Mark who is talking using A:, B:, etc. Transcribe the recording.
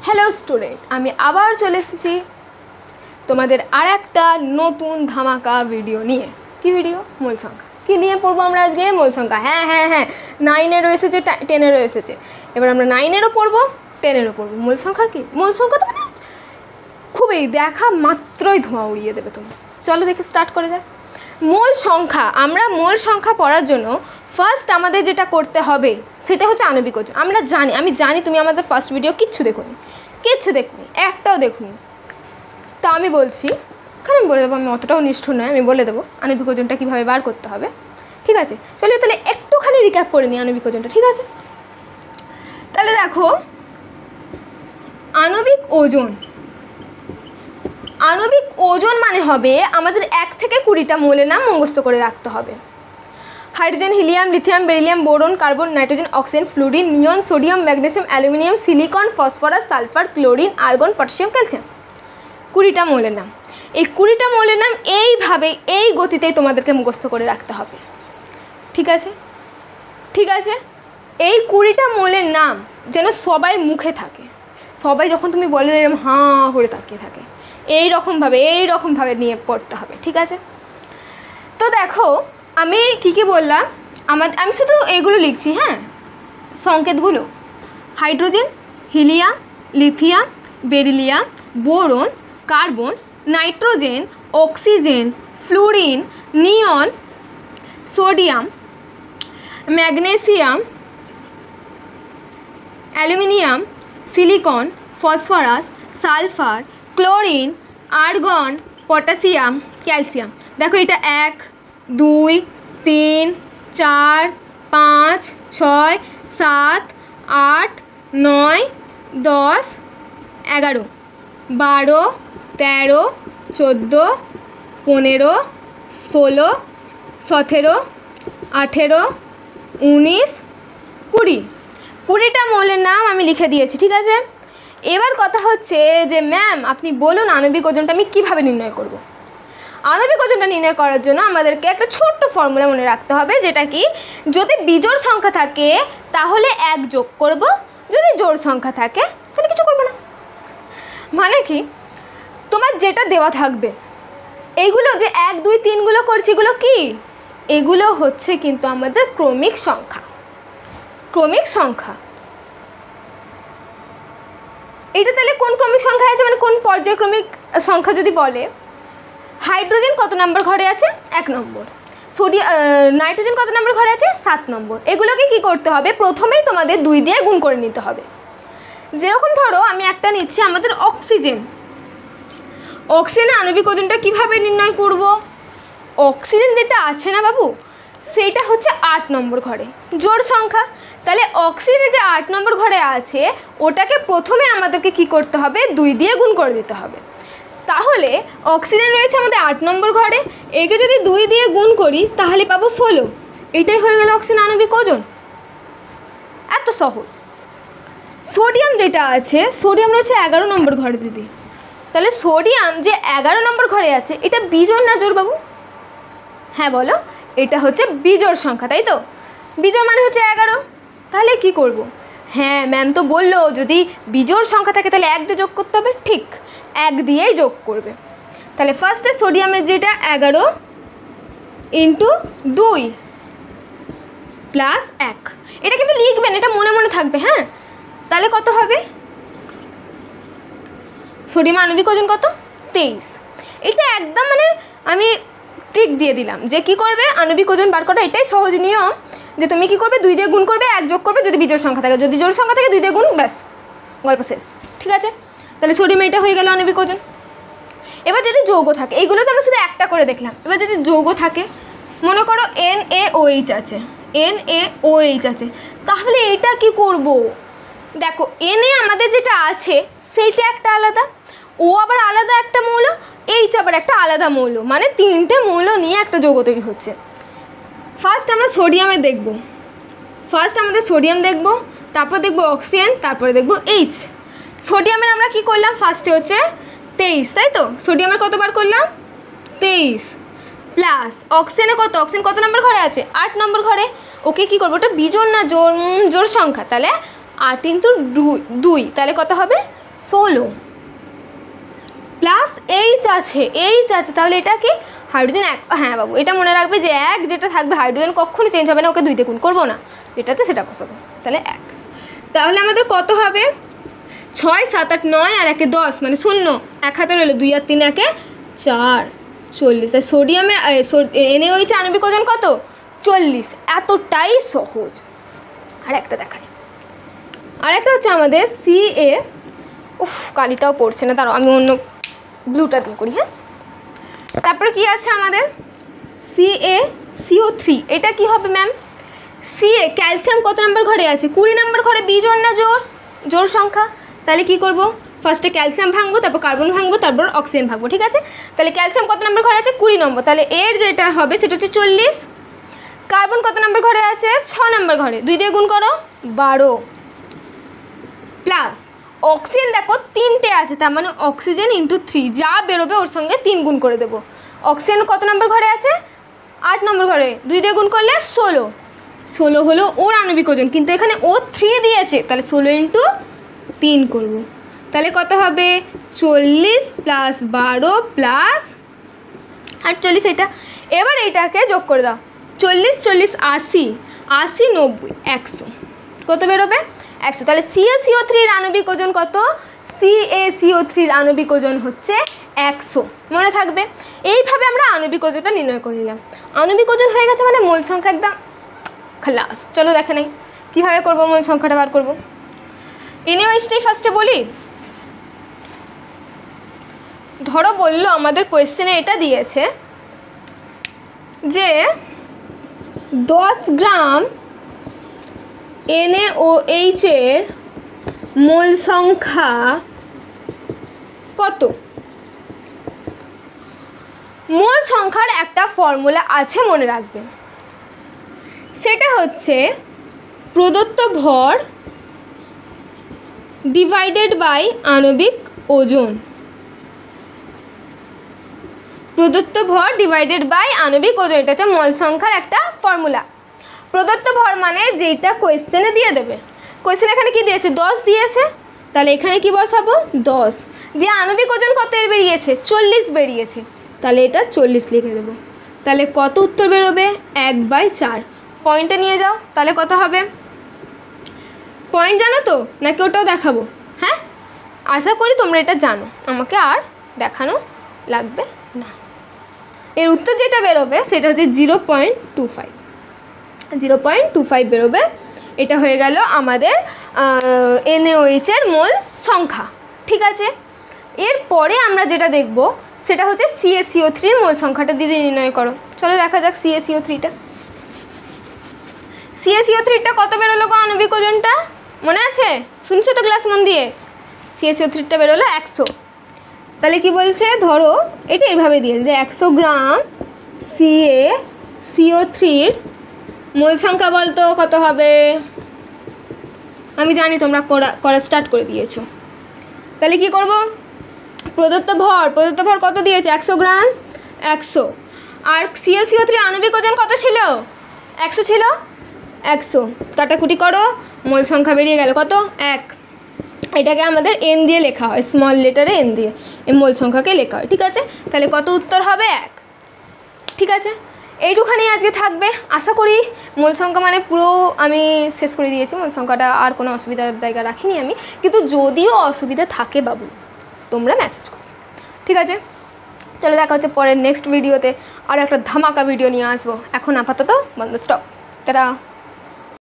A: Hello student, আমি আবার চলে এসেছি তোমাদের আর একটা নতুন ধামাকা ভিডিও নিয়ে। কি ভিডিও? মূল সংখ্যা। কি নিয়ে পড়বো আমরা আজকে? মূল সংখ্যা। হ্যাঁ 9-এরও এসেছে, 10-এরও এসেছে। এবার আমরা 9-এরও পড়বো, 10-এরও পড়বো। মূল সংখ্যা কি? মূল সংখ্যা তো মানে খুবই দেখা মাত্রই ধোঁয়া উড়িয়ে দেবে তুমি। চলো দেখে স্টার্ট করে যাক। মূল সংখ্যা, আমরা মূল সংখ্যা পড়ার জন্য ফার্স্ট আমাদের যেটা করতে হবে সেটা হচ্ছে আণবিক ওজন। আমি জানি তুমি আমাদের ফার্স্ট ভিডিও কিচ্ছু দেখোনি, একটাও দেখুনি। তা আমি বলছি, এখানে আমি বলে দেবো, আমি অতটাও নিষ্ঠুর নয়, আমি বলে দেবো আণবিক ওজনটা কীভাবে বার করতে হবে। ঠিক আছে, চলো তাহলে একটুখানি রিক্যাপ করে নিই আণবিক ওজনটা। ঠিক আছে, তাহলে দেখো আণবিক ওজন মানে হবে আমাদের 1 থেকে 20টা মৌলের নাম মুখস্থ করে রাখতে হবে। Hydrogen, helium, lithium, beryllium, boron, carbon, nitrogen, oxygen, fluorine, neon, sodium, magnesium, aluminium, silicon, phosphorus, sulphur, chlorine, argon, potassium, calcium. 20টা মৌলের নাম। এই 20টা মৌলের নাম এইভাবে এই গতিতেই তোমাদেরকে মুখস্থ করে রাখতে হবে। ঠিক আছে, এই 20টা মৌলের নাম যেন সবাই মুখে থাকে, সবাই যখন তুমি বলে এরকম হাঁ করে তাকিয়ে থাকে, এইরকমভাবে নিয়ে পড়তে হবে। ঠিক আছে, তো দেখো আমি ঠিকই বললাম, আমি শুধু এইগুলো লিখছি, হ্যাঁ, সংকেতগুলো। Hydrogen, helium, lithium, beryllium, boron, carbon, nitrogen, oxygen, fluorine, neon, sodium, magnesium, aluminium, silicon, phosphorus, sulphur, chlorine, argon, potassium, calcium. দেখো এটা 1, 2, 3, 4, 5, 6, 7, 8, 9, 10, 11, 12, 13, 14, 15, 16, 17, 18, 19, 20। 20টা মৌলের নাম আমি লিখে দিয়েছি। ঠিক আছে, এবার কথা হচ্ছে যে ম্যাম আপনি বলুন আণবিক ওজনটা আমি কীভাবে নির্ণয় করব। আণবিক ওজনটা নির্ণয় করার জন্য আমাদেরকে একটা ছোট্ট ফর্মুলা মনে রাখতে হবে, যেটা কি, যদি বিজোড় সংখ্যা থাকে তাহলে 1 যোগ করব, যদি জোড় সংখ্যা থাকে তাহলে কিছু করব না। মানে কি, তোমার যেটা দেওয়া থাকবে, এইগুলো যে 1, 2, 3গুলো করছি, এগুলো কি, এগুলো হচ্ছে কিন্তু আমাদের ক্রমিক সংখ্যা। এটা তাহলে কোন ক্রমিক সংখ্যা আছে, মানে কোন পর্যায়ক্রমিক সংখ্যা যদি বলে, হাইড্রোজেন কত নম্বর ঘরে আছে? 1 নম্বর। নাইট্রোজেন কত নম্বর ঘরে আছে? 7 নম্বর। এগুলোকে কি করতে হবে, প্রথমেই তোমাদের 2 দিয়ে গুণ করে নিতে হবে। যেরকম ধরো আমি একটা নিচ্ছি আমাদের অক্সিজেনের আণবিক ওজনটা কীভাবে নির্ণয় করব? অক্সিজেন যেটা আছে না বাবু, সেইটা হচ্ছে 8 নম্বর ঘরে, জোড় সংখ্যা। তাহলে অক্সিজেনের যে 8 নম্বর ঘরে আছে ওটাকে প্রথমে আমাদেরকে কি করতে হবে, 2 দিয়ে গুণ করে দিতে হবে। তাহলে অক্সিজেন রয়েছে আমাদের 8 নম্বর ঘরে, একে যদি 2 দিয়ে গুণ করি তাহলে পাবো 16। এটাই হয়ে গেল অক্সিজেন আণবিক ওজন। এত সহজ। সোডিয়াম যেটা আছে, সোডিয়াম রয়েছে 11 নম্বর ঘরে দিদি। তাহলে সোডিয়াম যে 11 নম্বর ঘরে আছে, এটা বিজোড় না জোড় বাবু? হ্যাঁ বলো, এটা হচ্ছে বিজোড় সংখ্যা, তাই তো? বিজোড় মানে হচ্ছে 11। তাহলে কি করব? হ্যাঁ, ম্যাম তো বললো যদি বিজোড় সংখ্যা থাকে তাহলে 1 দিয়ে যোগ করতে হবে। ঠিক, 1 দিয়েই যোগ করবে। তাহলে ফার্স্টে সোডিয়ামের যেটা 11 × 2 + 1, এটা কিন্তু লিখবেন, এটা মনে থাকবে। হ্যাঁ, তাহলে কত হবে? সোডিয়াম আণবিক ওজন কত? 23। এটা একদম মানে আমি ট্রিক দিয়ে দিলাম যে কি করবে, আণবিক ওজন বার করা এটাই সহজ নিয়ম, যে তুমি কি করবে, 2 দিয়ে গুণ করবে, 1 যোগ করবে যদি বিজোড় সংখ্যা থাকে, যদি জোড় সংখ্যা থাকে 2 দিয়ে গুণ, ব্যাস গল্প শেষ। ঠিক আছে, তাহলে সোডিয়াম এটা হয়ে গেল আণবিক ওজন। এবার যদি যৌগ থাকে, এইগুলো তো আমরা শুধু একটা করে দেখলাম, এবার যদি যৌগ থাকে, মনে করো NaOH আছে, তাহলে এটা কি করব? দেখো Na আমাদের যেটা আছে সেইটা একটা আলাদা, ও আবার আলাদা একটা মৌল, H আবার একটা আলাদা মৌল, মানে 3টে মৌল নিয়ে একটা যৌগ তৈরি হচ্ছে। ফার্স্ট আমরা সোডিয়ামে দেখব, আমাদের সোডিয়াম দেখব, তারপর দেখব অক্সিজেন, তারপরে দেখব H। সোডিয়ামের আমরা কি করলাম, ফার্স্টে হচ্ছে 23, তাই তো? সোডিয়ামের কতবার করলাম? 23 প্লাস অক্সিজেনে অক্সিজেন কত নম্বর ঘরে আছে? 8 নম্বর ঘরে। ওকে কি করবো, ওটা বিজোড় না জোড় সংখ্যা, তাহলে 8 × 2, তাহলে কত হবে? 16 প্লাস এইচ আছে, তাহলে এটা কি হাইড্রোজেন 1। হ্যাঁ বাবু, এটা মনে রাখবে যে 1 যেটা থাকবে হাইড্রোজেন কখনো চেঞ্জ হবে না, ওকে 2 দিয়ে গুণ করবো না, যেটাতে সেটা বসাবো, তাহলে 1। তাহলে আমাদের কত হবে 6 7 8 9 আর 1 10 মানে 0, 1 হাতে রইলো 2 আর 3 1 4 40। তাই সোডিয়ামের NaOH আণবিক ওজন কত 40, এতটাই সহজ। আর একটা দেখাই, আর একটা হচ্ছে আমাদের Ca, কালিটাও পড়ছে না, তারও আমি অন্য ব্লুটা দিয়ে করি। হ্যাঁ, তারপরে কি আছে আমাদের CaCO3, এটা কি হবে ম্যাম? Ca ক্যালসিয়াম কত নম্বর ঘরে আছে? 20 নম্বর ঘরে। বিজোড় না জোড় সংখ্যা? তাহলে কি করব, ফার্স্টে ক্যালসিয়াম ভাঙবো, তারপর কার্বন ভাঙবো, তারপর অক্সিজেন ভাঙবো, ঠিক আছে? তাহলে ক্যালসিয়াম কত নম্বর ঘরে আছে? 20 নম্বর, তাহলে এর যেটা হবে সেটা হচ্ছে 40। কার্বন কত নম্বর ঘরে আছে? 6 নম্বর ঘরে, 2 দিয়ে গুণ করো 12 প্লাস অক্সিজেন দেখো 3টে আছে, তার মানে অক্সিজেন ইন্টু 3, যা বেরোবে ওর সঙ্গে 3 গুণ করে দেবো। অক্সিজেন কত নম্বর ঘরে আছে? 8 নম্বর ঘরে, 2 দিয়ে গুণ করলে 16 হলো ওর আণবিক ওজন, কিন্তু এখানে ও 3 দিয়েছে, তাহলে 16 ইন্টু 3 করবো, তাহলে কত হবে 40 প্লাস 12 প্লাস 48 এটা। এবার এইটাকে যোগ করে দাও, 40 40 80 80 90 100, কত বেরোবে 100। তাহলে CaCO3 এর আণবিক ওজন কত? CaCO3 এর আণবিক ওজন হচ্ছে 100, মনে থাকবে। এইভাবে আমরা আণবিক ওজনটা নির্ণয় করে নিলাম। আণবিক ওজন হয়ে গেছে মানে মোল সংখ্যা একদম খালাস। চলো দেখে নেই কীভাবে করবো মোল সংখ্যাটা বার করবো। NaOHটাই ফার্স্টে বলি। ধরো বললো আমাদের কোয়েশ্চেনে এটা দিয়েছে যে 10 গ্রাম NaOH এর মোল সংখ্যা কত? মোল সংখ্যার একটা ফর্মুলা আছে, মনে রাখবে, সেটা হচ্ছে প্রদত্ত ভর ডিভাইডেড বাই আণবিক ওজন। প্রদত্ত ভর ডিভাইডেড বাই আণবিক ওজন, এটা হচ্ছে মোল সংখ্যার একটা ফর্মুলা। প্রদত্ত ভর মানে যেটা কোয়েশ্চেনে দিয়ে দেবে। কোয়েশ্চেন এখানে কি দিয়েছে? 10 দিয়েছে, তাহলে এখানে কি বসাবো 10 দিয়ে। আণবিক ওজন কত এর বেরিয়েছে? 40 বেরিয়েছে, তাহলে এটা 40 লিখে দেবো। তাহলে কত উত্তর বেরোবে? 1/4। পয়েন্টে নিয়ে যাও, তাহলে কত হবে? পয়েন্ট জানো তো নাকি ওটাও দেখাবো? হ্যাঁ, আশা করি তোমরা এটা জানো, আমাকে আর দেখানো লাগবে না। এর উত্তর যেটা বেরোবে সেটা হচ্ছে 0.25 বেরোবে। এটা হয়ে গেল আমাদের NaOH এর মোল সংখ্যা, ঠিক আছে? এরপরে আমরা যেটা দেখব সেটা হচ্ছে CaCO3 এর মোল সংখ্যাটা দিদি নির্ণয় করো। চলো দেখা যাক CaCO3টা। CaCO3টা কত বেরোলো গো আণবিক ওজনটা? মনে আছে? শুনছো তো ক্লাস মন দিয়ে? CaCO3টা বেরোলো 100। তাহলে কি বলছে, ধরো এটা এইভাবে দিয়েছে যে 100 গ্রাম CaCO3 মোল সংখ্যা বলতো কত হবে? আমি জানি তোমরা করা স্টার্ট করে দিয়েছো। তাহলে কি করব? প্রদত্ত ভর কত দিয়েছে? 100 গ্রাম 100। আর CaCO3 আণবিক ওজন কত ছিল? 100 ছিল। 100 কাটাকুটি করো, মোল সংখ্যা বেরিয়ে গেল কত? 1। এটাকে আমাদের N দিয়ে লেখা হয়, স্মল লেটারে N দিয়ে এই মোল সংখ্যাকে লেখা হয়, ঠিক আছে? তাহলে কত উত্তর হবে? 1। ঠিক আছে, এইটুখানি আজকে থাকবে। আশা করি মোল সংখ্যা মানে পুরো আমি শেষ করে দিয়েছি। মোল সংখ্যাটা আর কোনো অসুবিধার জায়গা রাখিনি আমি, কিন্তু যদিও অসুবিধা থাকে বাবু তোমরা মেসেজ করো, ঠিক আছে? চলো দেখা হচ্ছে পরের নেক্সট ভিডিওতে। আর একটা ধামাকা ভিডিও নিয়ে আসবো। এখন আপাতত বন্ধ, স্টপ, টাটা।